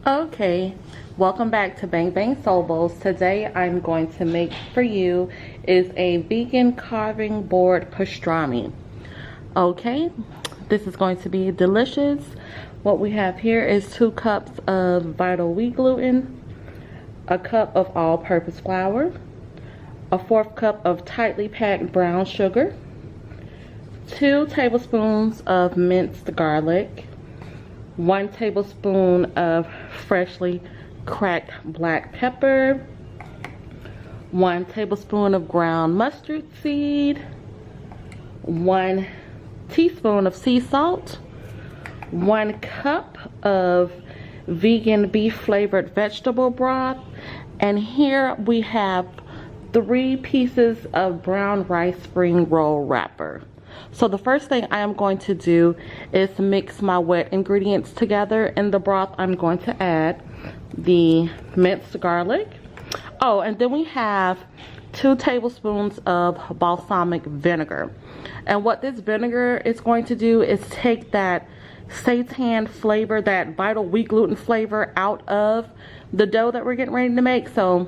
Okay, welcome back to Bang Bang Soul Bowls. Today I'm going to make for you is a vegan carving board pastrami. Okay, this is going to be delicious. What we have here is 2 cups of vital wheat gluten, a cup of all-purpose flour, a 1/4 cup of tightly packed brown sugar, 2 tablespoons of minced garlic, 1 tablespoon of freshly cracked black pepper, 1 tablespoon of ground mustard seed, 1 teaspoon of sea salt, 1 cup of vegan beef flavored vegetable broth, and here we have 3 pieces of brown rice spring roll wrapper. So the first thing I am going to do is mix my wet ingredients together. In the broth, I'm going to add the minced garlic. Oh, and then we have 2 tablespoons of balsamic vinegar. And what this vinegar is going to do is take that seitan flavor, that vital wheat gluten flavor out of the dough that we're getting ready to make. So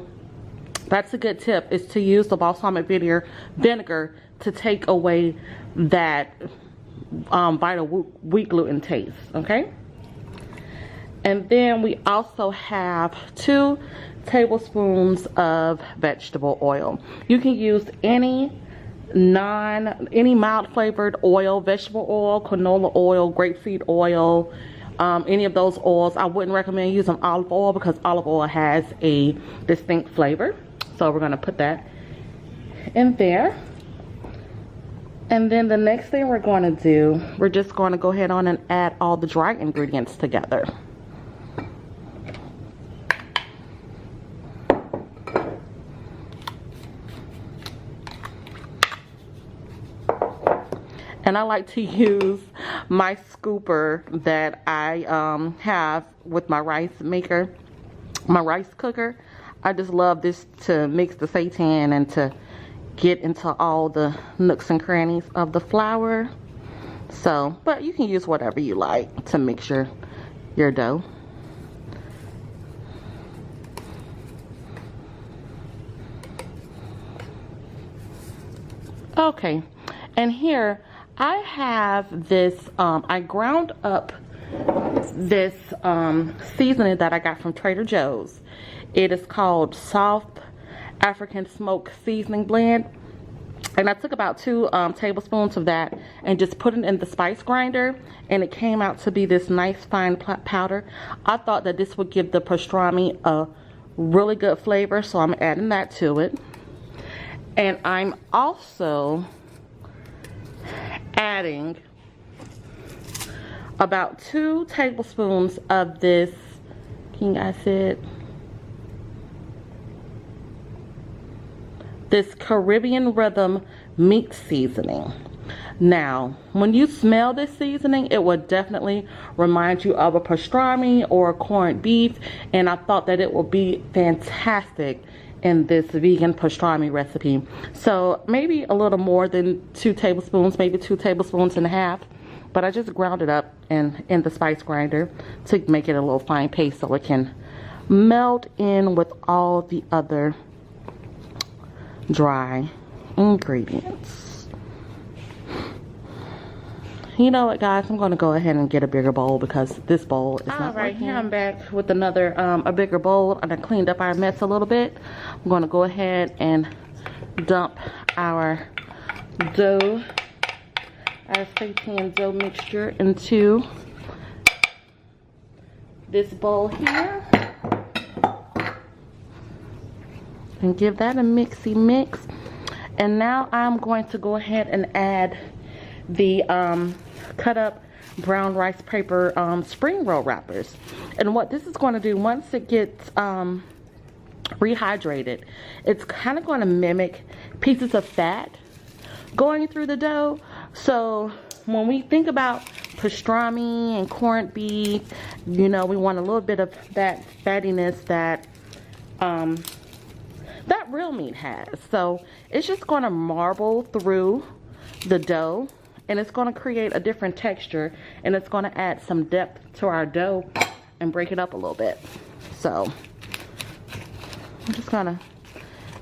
that's a good tip, is to use the balsamic vinegar to take away that vital wheat gluten taste, okay? And then we also have 2 tablespoons of vegetable oil. You can use any mild flavored oil, vegetable oil, canola oil, grapeseed oil, any of those oils. I wouldn't recommend using olive oil because olive oil has a distinct flavor. So we're gonna put that in there. And then the next thing we're going to do, we're just going to go ahead on and add all the dry ingredients together. And I like to use my scooper that I have with my rice maker, my rice cooker. I just love this to mix the seitan and to get into all the nooks and crannies of the flour. So, but you can use whatever you like to mix your dough. Okay, and here I have this, I ground up this seasoning that I got from Trader Joe's. It is called Soft African Smoked Seasoning Blend, and I took about 2 tablespoons of that and just put it in the spice grinder, and it came out to be this nice fine powder. I thought that this would give the pastrami a really good flavor, so I'm adding that to it. And I'm also adding about 2 tablespoons of this, can you guys see it? This Caribbean Rhythm meat seasoning. Now, when you smell this seasoning, it will definitely remind you of a pastrami or a corned beef, and I thought that it would be fantastic in this vegan pastrami recipe. So maybe a little more than 2 tablespoons, maybe 2 tablespoons and a half, but I just ground it up in the spice grinder to make it a little fine paste so it can melt in with all the other dry ingredients. You know what, guys, I'm going to go ahead and get a bigger bowl because this bowl is not right. Here I'm back with another a bigger bowl, and I cleaned up our mess a little bit. I'm going to go ahead and dump our dough, our seitan dough mixture into this bowl here and give that a mixy mix. And now I'm going to go ahead and add the cut up brown rice paper spring roll wrappers. And what this is going to do, once it gets rehydrated, it's kind of going to mimic pieces of fat going through the dough. So when we think about pastrami and corned beef, you know, we want a little bit of that fattiness that that real meat has. So it's just going to marble through the dough, and it's going to create a different texture, and it's going to add some depth to our dough. and break it up a little bit. So I'm just gonna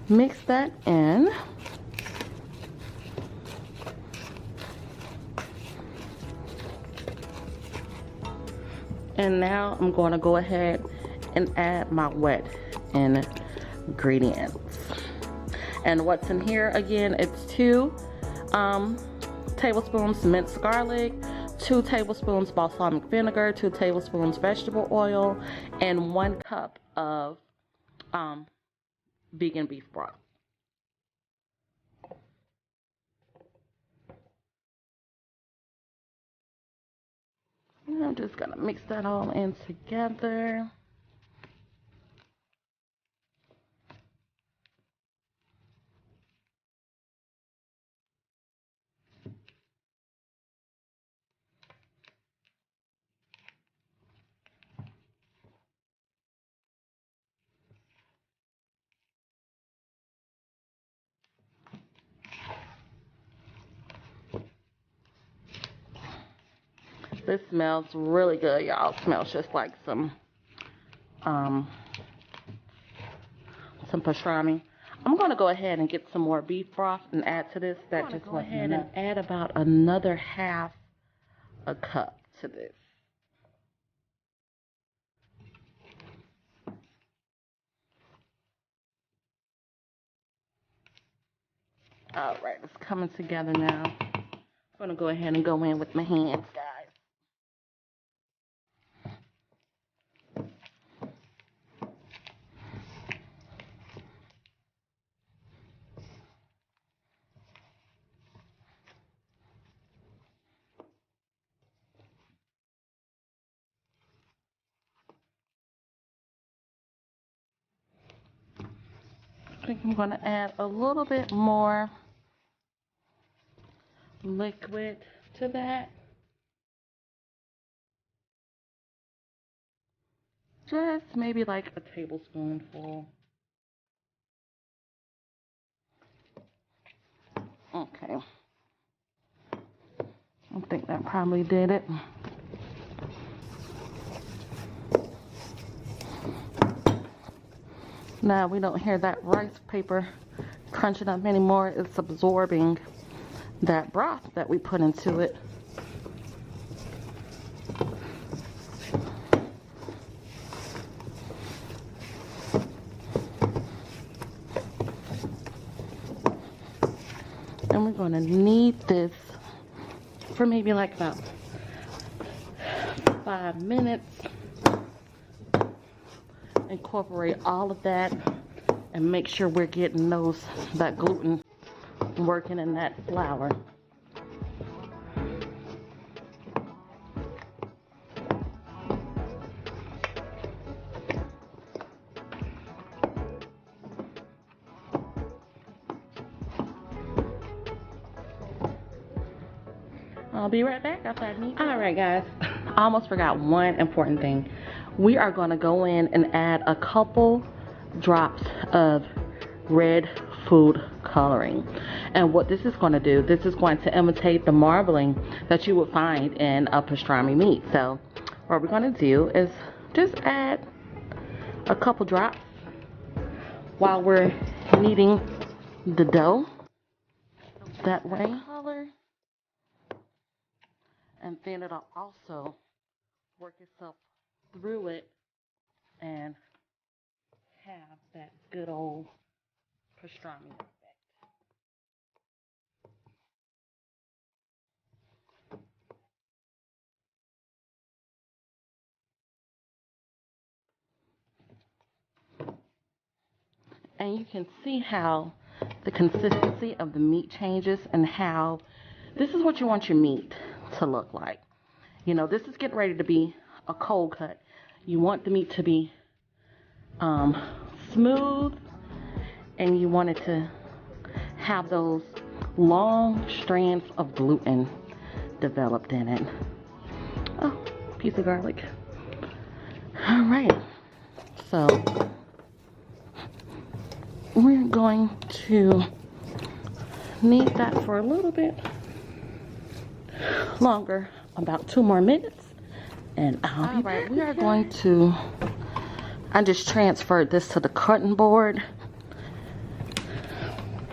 mix that in. And now I'm going to go ahead and add my wet ingredients. And what's in here again, it's 2 tablespoons minced garlic, 2 tablespoons balsamic vinegar, 2 tablespoons vegetable oil, and 1 cup of vegan beef broth. And I'm just gonna mix that all in together. This smells really good, y'all. It smells just like some pastrami. I'm gonna go ahead and get some more beef broth and add to this. That just go ahead and add about another half a cup to this. All right, it's coming together now. I'm gonna go ahead and go in with my hands, guys. I think I'm gonna add a little bit more liquid to that. Just maybe like a tablespoonful. Okay. I think that probably did it. Now we don't hear that rice paper crunching up anymore. It's absorbing that broth that we put into it. And we're going to knead this for maybe like about 5 minutes. Incorporate all of that and make sure we're getting that gluten working in that flour. I'll be right back after I knead. All right, guys. I almost forgot one important thing. We are going to go in and add a couple drops of red food coloring. And what this is going to do, this is going to imitate the marbling that you would find in a pastrami meat. So what we're going to do is just add a couple drops while we're kneading the dough. That way, and then it'll also work itself through it and have that good old pastrami effect. And you can see how the consistency of the meat changes and how this is what you want your meat to look like. You know, this is getting ready to be a cold cut. You want the meat to be smooth, and you want it to have those long strands of gluten developed in it. Oh, piece of garlic. All right, so we're going to knead that for a little bit longer, about 2 more minutes, And all right, we are going to, I just transferred this to the cutting board.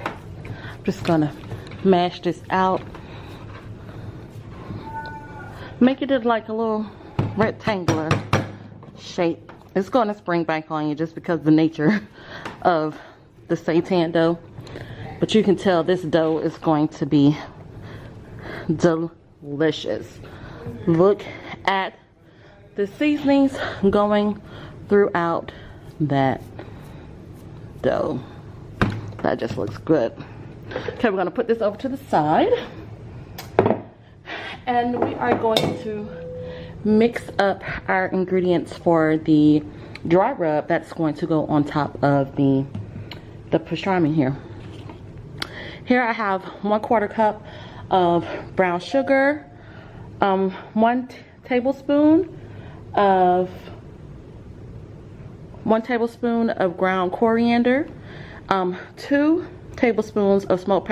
I'm just gonna mash this out. Make it like a little rectangular shape. It's gonna spring back on you just because of the nature of the seitan dough. But you can tell this dough is going to be delicious. Look at the seasonings going throughout that dough. That just looks good. Okay, we're gonna put this over to the side. And we are going to mix up our ingredients for the dry rub that's going to go on top of the pastrami here. Here I have 1/4 cup of brown sugar, 1 tablespoon of ground coriander, 2 tablespoons of smoked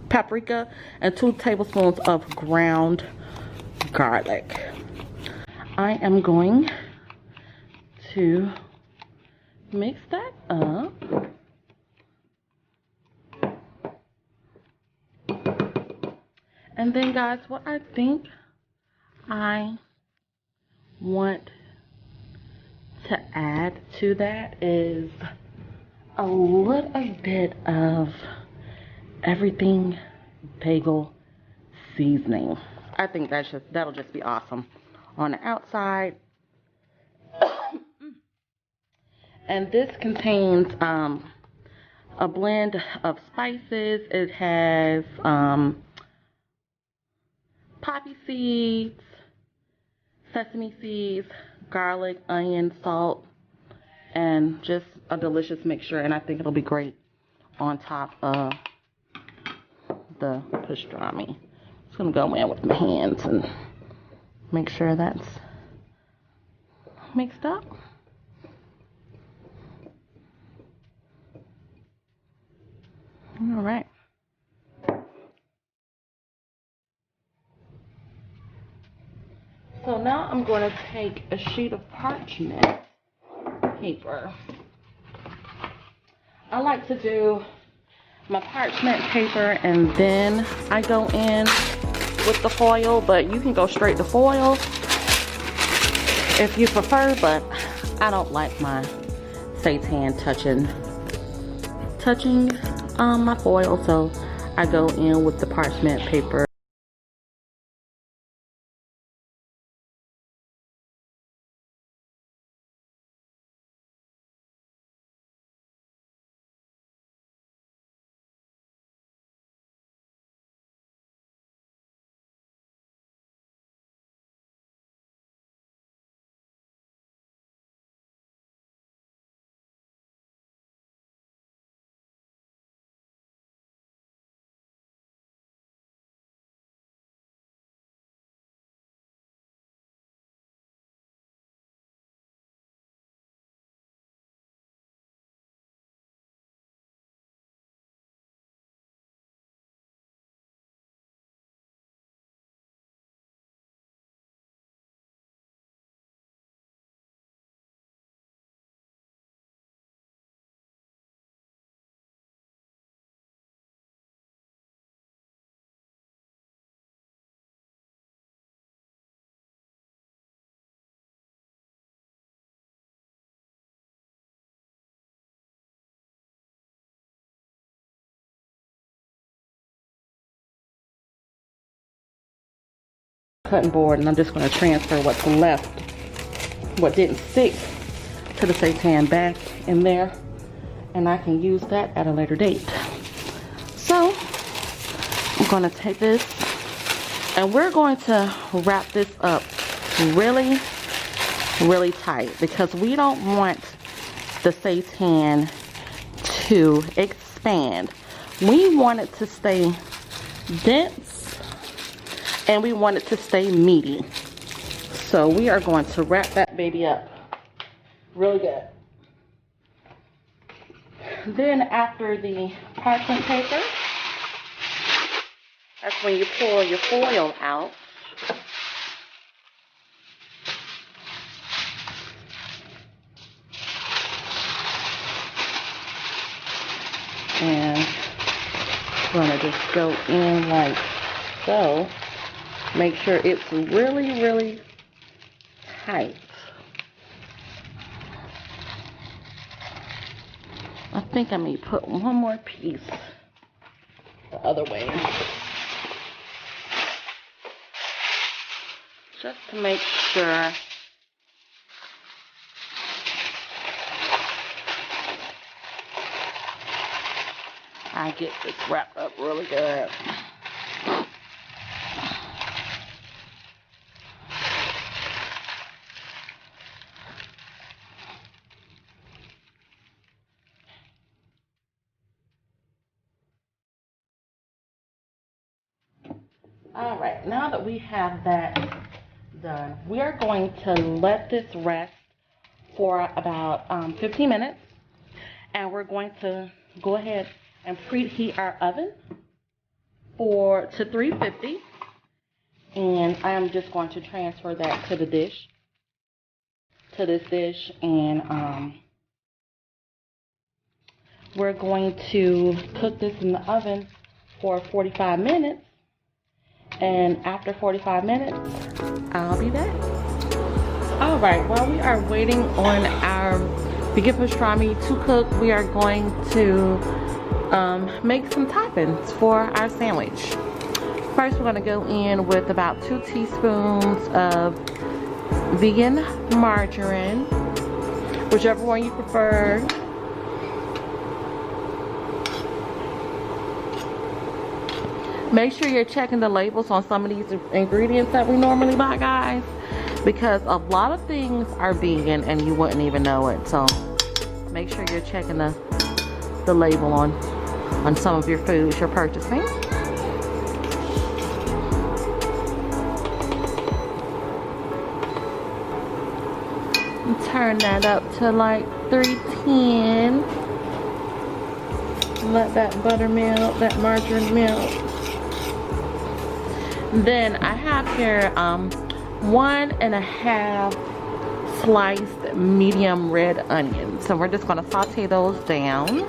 paprika, and 2 tablespoons of ground garlic. I am going to mix that up. And then guys, what I think I want to add to that is a little bit of everything bagel seasoning. I think that'll just be awesome on the outside. And this contains a blend of spices. It has poppy seeds, sesame seeds, garlic, onion, salt, and just a delicious mixture. And I think it'll be great on top of the pastrami. Just gonna go in with my hands and make sure that's mixed up. All right. So now I'm going to take a sheet of parchment paper. I like to do my parchment paper and then I go in with the foil, but you can go straight to foil if you prefer, but I don't like my seitan touching my foil, so I go in with the parchment paper. Cutting board, and I'm just going to transfer what's left, what didn't stick to the seitan, back in there, and I can use that at a later date. So I'm going to take this and we're going to wrap this up really tight because we don't want the seitan to expand. We want it to stay dense and we want it to stay meaty. So we are going to wrap that baby up really good. Then after the parchment paper, that's when you pull your foil out. gonna just go in like so. Make sure it's really, really tight. I think I may put one more piece the other way. Just to make sure I get this wrapped up really good. All right, now that we have that done, we are going to let this rest for about 15 minutes. And we're going to go ahead and preheat our oven to 350. And I'm just going to transfer that to the dish, to this dish. And we're going to cook this in the oven for 45 minutes. And after 45 minutes, I'll be back. All right, while we are waiting on our vegan pastrami to cook, we are going to make some toppings for our sandwich. First, we're going to go in with about 2 teaspoons of vegan margarine, whichever one you prefer. Make sure you're checking the labels on some of these ingredients that we normally buy, guys, because a lot of things are vegan and you wouldn't even know it. So make sure you're checking the label on some of your foods you're purchasing. And turn that up to like 310. Let that butter melt, that margarine melt. Then I have here 1.5 sliced medium red onions. So we're just going to saute those down.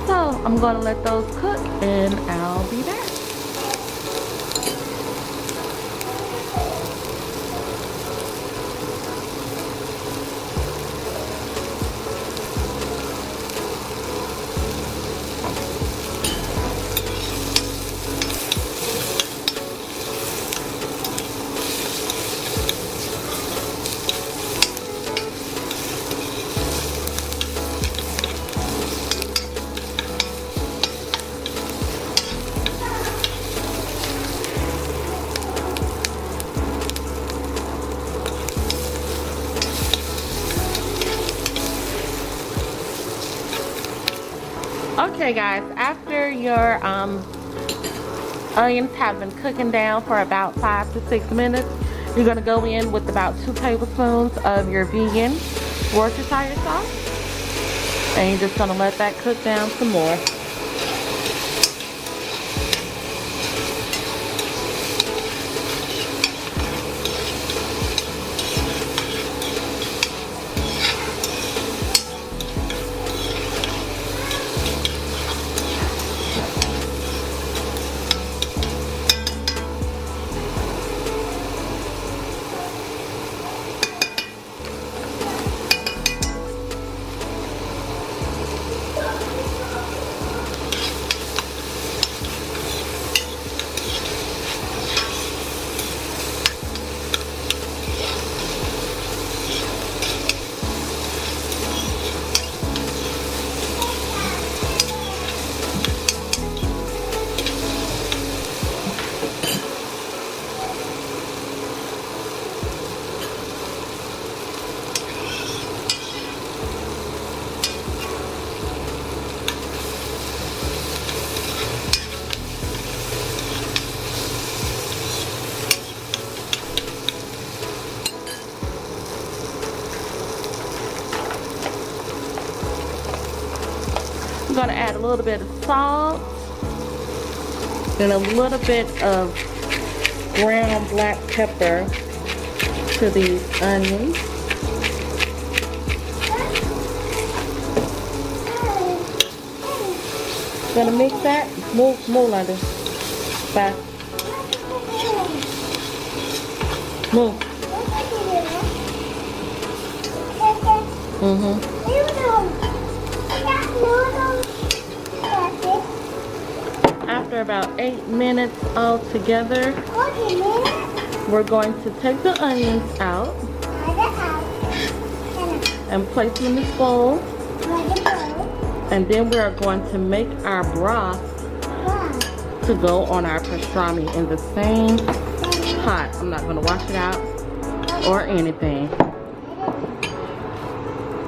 So I'm going to let those cook and I'll be back. Okay guys, after your onions have been cooking down for about 5 to 6 minutes, you're going to go in with about 2 tablespoons of your vegan Worcestershire sauce. And you're just going to let that cook down some more. I'm going to add a little bit of salt and a little bit of ground black pepper to these onions. Gonna mix that. Move, London. Bye. Move. After about 8 minutes all together, we're going to take the onions out and place them in this bowl. And then we are going to make our broth to go on our pastrami in the same pot. I'm not going to wash it out or anything.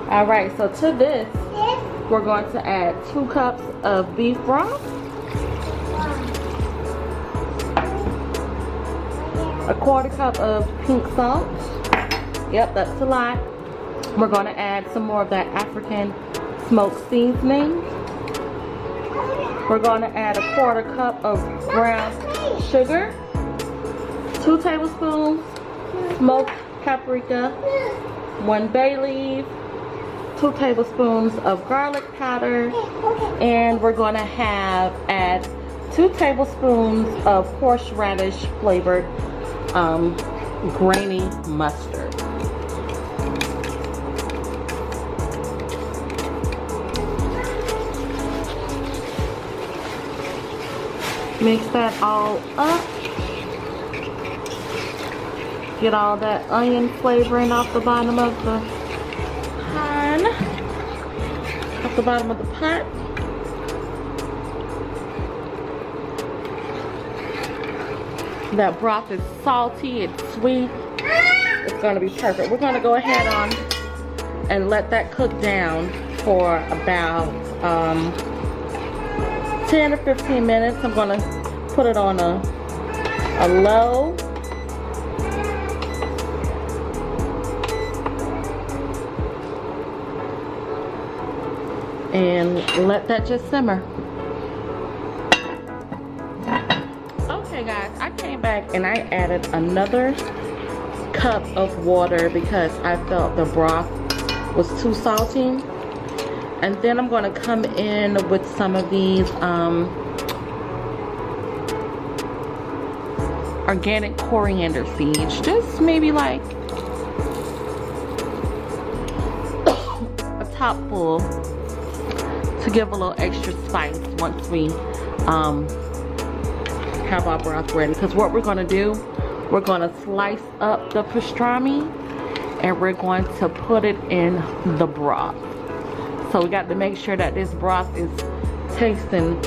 Alright, so to this, we're going to add 2 cups of beef broth, a 1/4 cup of pink salt. Yep, that's a lot. We're going to add some more of that African smoked seasoning. We're going to add a 1/4 cup of brown sugar, 2 tablespoons smoked paprika, 1 bay leaf, 2 tablespoons of garlic powder, and we're going to add 2 tablespoons of horseradish flavored grainy mustard. Mix that all up. Get all that onion flavoring off the bottom of the pan, off the bottom of the pot. That broth is salty, it's sweet. It's gonna be perfect. We're gonna go ahead on and let that cook down for about 10 or 15 minutes. I'm gonna put it on a low. And let that just simmer. Okay guys, I came back and I added another cup of water because I felt the broth was too salty. And then I'm going to come in with some of these organic coriander seeds. Just maybe like a top full to give a little extra spice once we have our broth ready. Because what we're going to do, we're going to slice up the pastrami and we're going to put it in the broth. So we got to make sure that this broth is tasting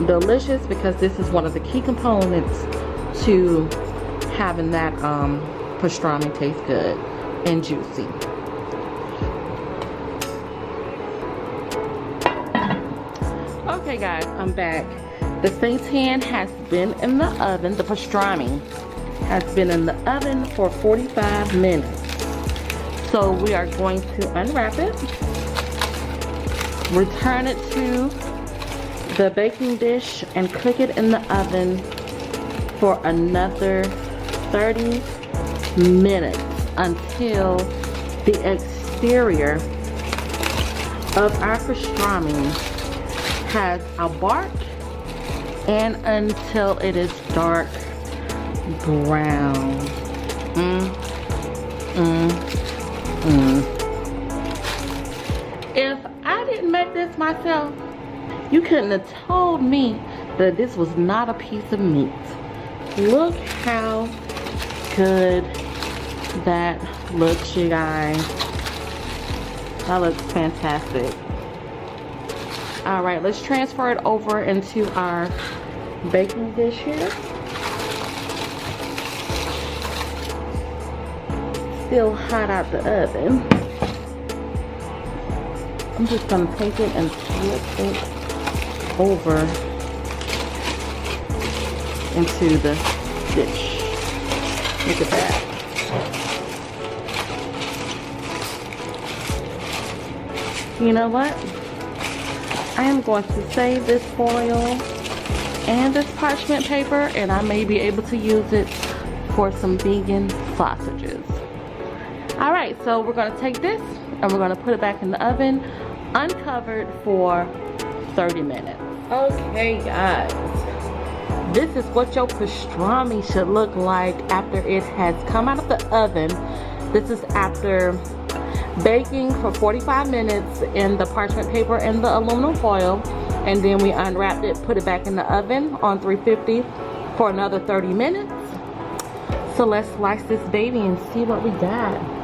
delicious, because this is one of the key components to having that pastrami taste good and juicy. Okay guys, I'm back. The seitan has been in the oven, the pastrami has been in the oven for 45 minutes. So we are going to unwrap it, return it to the baking dish and cook it in the oven for another 30 minutes until the exterior of our pastrami has a bark and until it is dark brown. If I didn't make this myself, you couldn't have told me that this was not a piece of meat. Look how good that looks, you guys. That looks fantastic. All right, let's transfer it over into our baking dish here. Still hot out the oven. I'm just gonna take it and flip it over into the dish. Look at that. You know what? I am going to save this foil and this parchment paper, and I may be able to use it for some vegan sausages. Alright, so we're going to take this and we're going to put it back in the oven uncovered for 30 minutes. Okay guys, this is what your pastrami should look like after it has come out of the oven. This is after baking for 45 minutes in the parchment paper and the aluminum foil, and then we unwrapped it, put it back in the oven on 350 for another 30 minutes. So let's slice this baby and see what we got.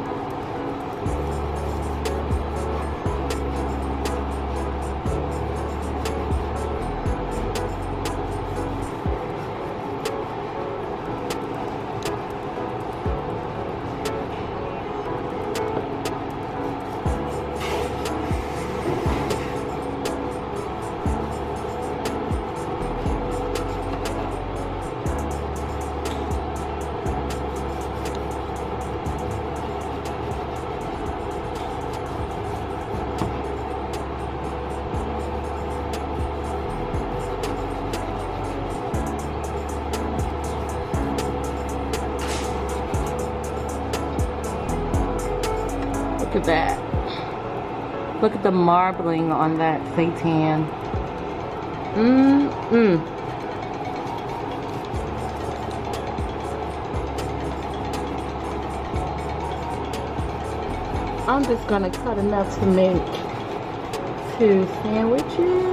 Look at that. Look at the marbling on that seitan. I'm just gonna cut enough to make 2 sandwiches.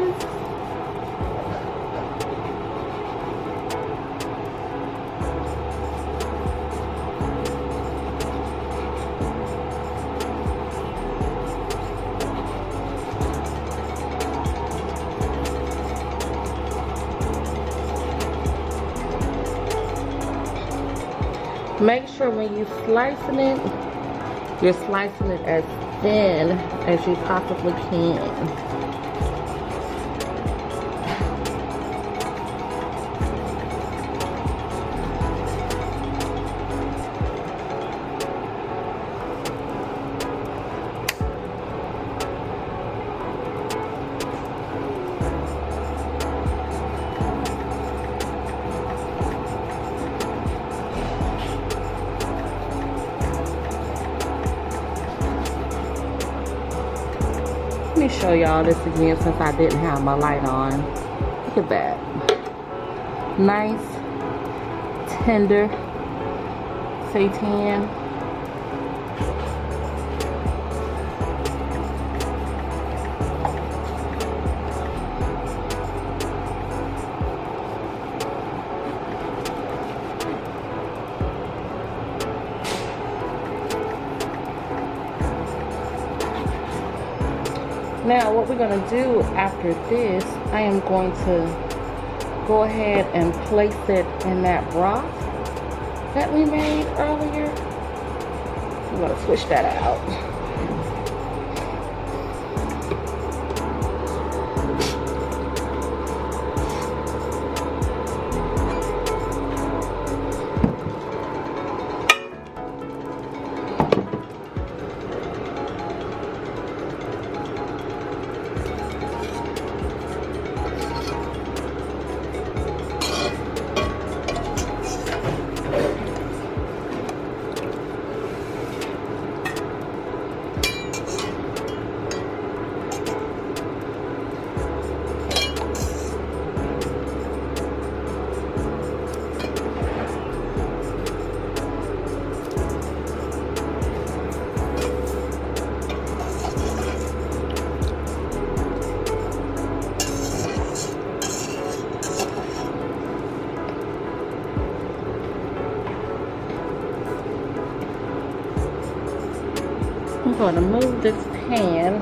Make sure when you're slicing it, you're slicing it as thin as you possibly can. Let me show y'all this again since I didn't have my light on. Look at that. Nice, tender seitan. Now what we're going to do after this, I am going to go ahead and place it in that broth that we made earlier. I'm going to switch that out. I'm going to move this pan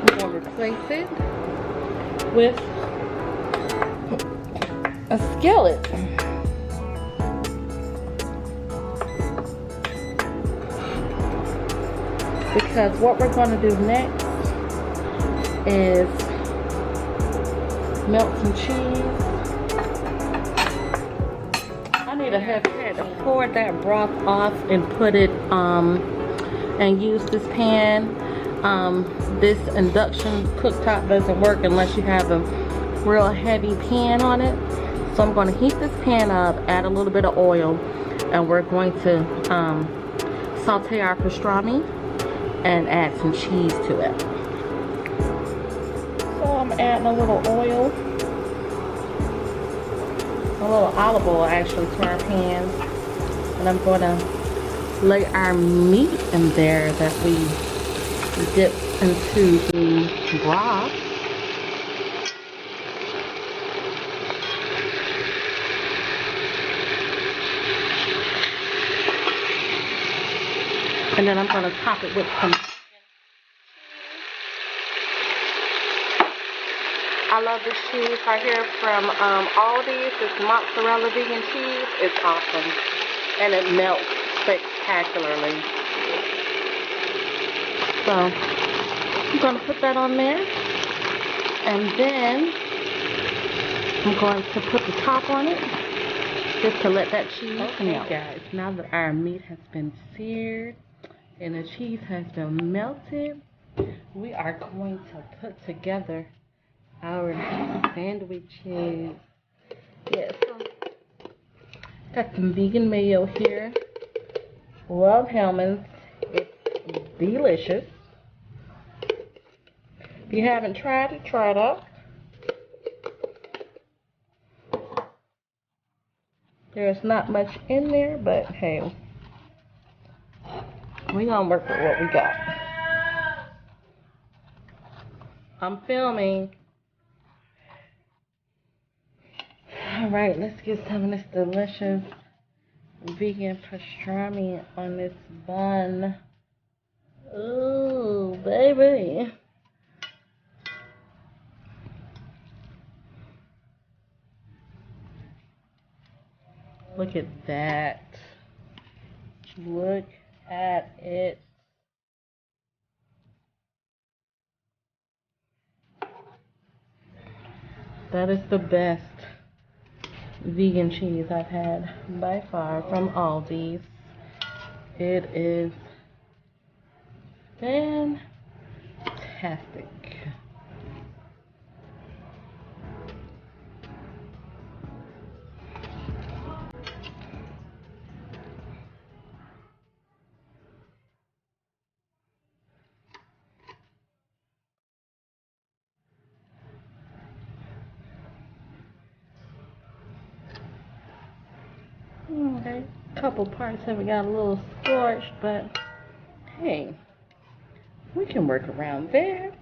I'm going to replace it with a skillet. Because what we're going to do next is melt some cheese. I need a heavy pan to pour that broth off and put it and use this pan This induction cooktop doesn't work unless you have a real heavy pan on it. So I'm going to heat this pan up, add a little bit of oil, and we're going to saute our pastrami and add some cheese to it. So I'm adding a little oil, a little olive oil actually, to our pan, and I'm going to lay our meat in there that we dip into the broth. And then I'm going to top it with some chicken. I love this cheese right here from Aldi's. This mozzarella vegan cheese. It's awesome. And it melts spectacularly. So I'm going to put that on there. And then I'm going to put the top on it, just to let that cheese melt. Guys, now that our meat has been seared and the cheese has been melted, we are going to put together our sandwiches. Yes, so got some vegan mayo here. Love Hellman's. It's delicious. If you haven't tried it, try it out. There's not much in there, but hey, we're gonna work with what we got. I'm filming. Alright, let's get some of this delicious vegan pastrami on this bun. Ooh, baby. Look at that. Look at it. That is the best vegan cheese I've had by far from Aldi's. It is fantastic. Okay, a couple parts of it got a little scorched, but hey, we can work around that.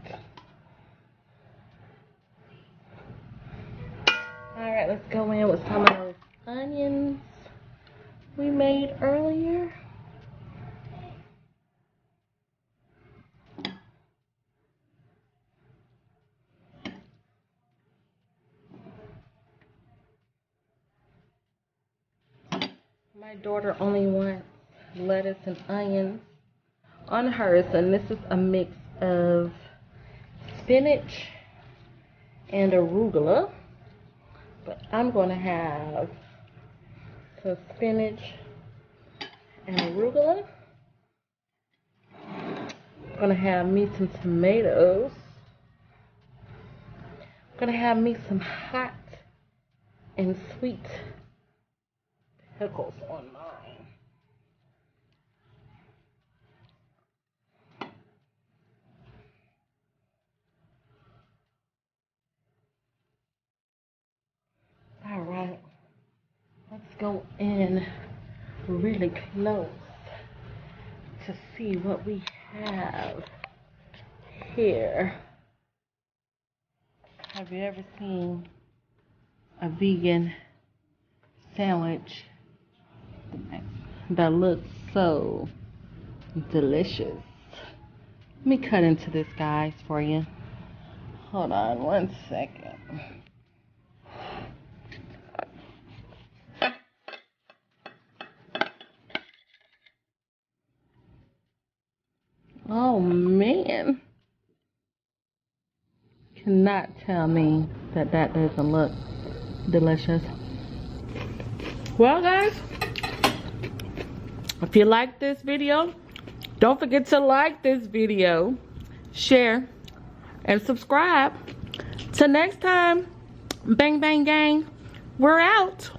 Alright, let's go in with some of those onions we made earlier. My daughter only wants lettuce and onions on hers, and this is a mix of spinach and arugula. But I'm going to have some spinach and arugula. I'm going to have me some tomatoes. I'm going to have me some hot and sweet pickles on mine. All right, let's go in really close to see what we have here. Have you ever seen a vegan sandwich that looks so delicious? Let me cut into this, guys, for you. Hold on one second. Oh man, cannot tell me that that doesn't look delicious. Well guys, if you like this video, don't forget to like this video, share, and subscribe. Till next time, bang bang gang, we're out.